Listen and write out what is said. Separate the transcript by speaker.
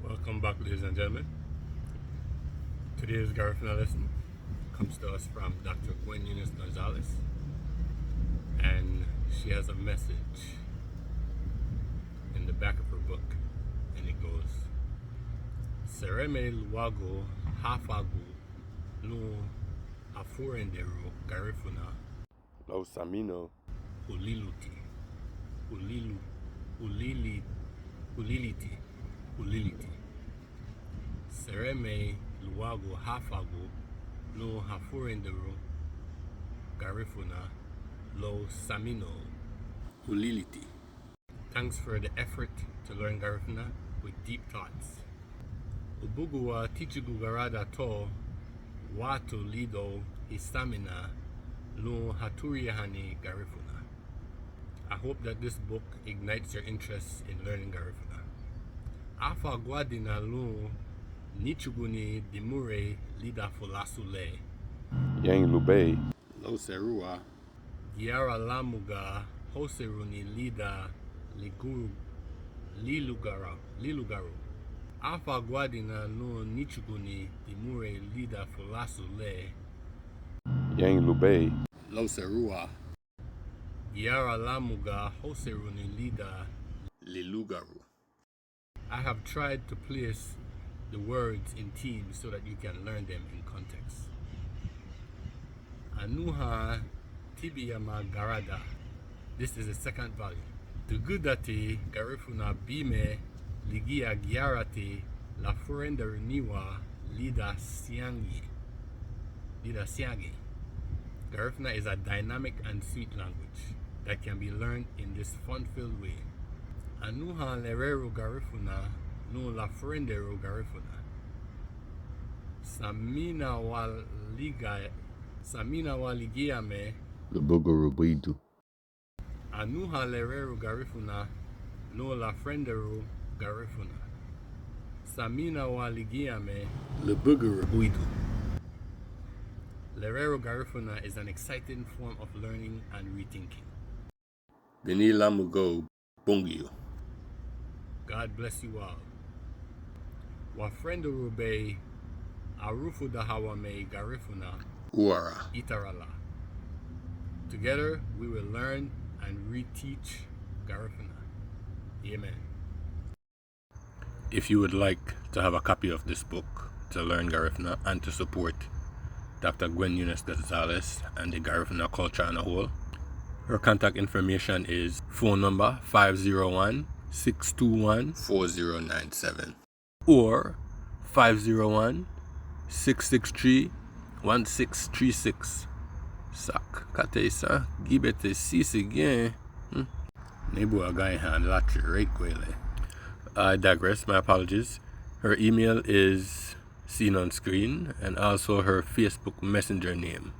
Speaker 1: Welcome back, ladies and gentlemen. Today's Garifuna lesson comes to us from Dr. Gwen Nunez Gonzalez, and she has a message in the back of her book, and it goes: Sereme luwago hafagu no afurendero Garifuna lo samino uliluti uliliti Sereme luwago hafagu no hafurendero Garifuna lo samino uliliti. Thanks for the effort to learn Garifuna with deep thoughts. Ubuguwa tichigugarada to watu lido histamina lo haturiyahani Garifuna. I hope that this book ignites your interest in learning Garifuna. Afa guadina lo nichuguni dimure lida fulasule.
Speaker 2: Yang Lube,
Speaker 1: Lo serua giara lamuga hoseruni lida lilugaru. Afa guadina lo nichuguni dimure lida fulasule.
Speaker 2: Yang Lube,
Speaker 1: Lo serua giara lamuga hoseruni lida lilugaru. I have tried to place the words in teams so that you can learn them in context. Anuha Tibiyama Garada. This is the second volume. Tugudati Garifuna Bime Ligia Giarati La Furenda Niwa Lida Siangi. Garifuna is a dynamic and sweet language that can be learned in this fun-filled way. Anuha Lererun Garifuna no La Furendero Garifuna. Samina waligiame
Speaker 2: Lubuguru Buidu,
Speaker 1: Anuha Lererun Garifuna no La Frendero Garifuna. Samina waligiame Lubuguru Buidu. Lererun Garifuna is an exciting form of learning and rethinking.
Speaker 2: Bini Lamugo Bungio.
Speaker 1: God bless you all. Wafrendero be Arufu Dahawame Garifuna
Speaker 2: Uara.
Speaker 1: Itarala. Together we will learn and reteach Garifuna. Amen. If you would like to have a copy of this book to learn Garifuna and to support Dr. Gwen Nunez Gonzalez and the Garifuna culture on a whole, her contact information is phone number 501-621-4097 or 501-663-1636. Sak katesa gibete sisi gen. Nebu agay han latri right gwele. I digress, my apologies. Her email is seen on screen and also her Facebook Messenger name.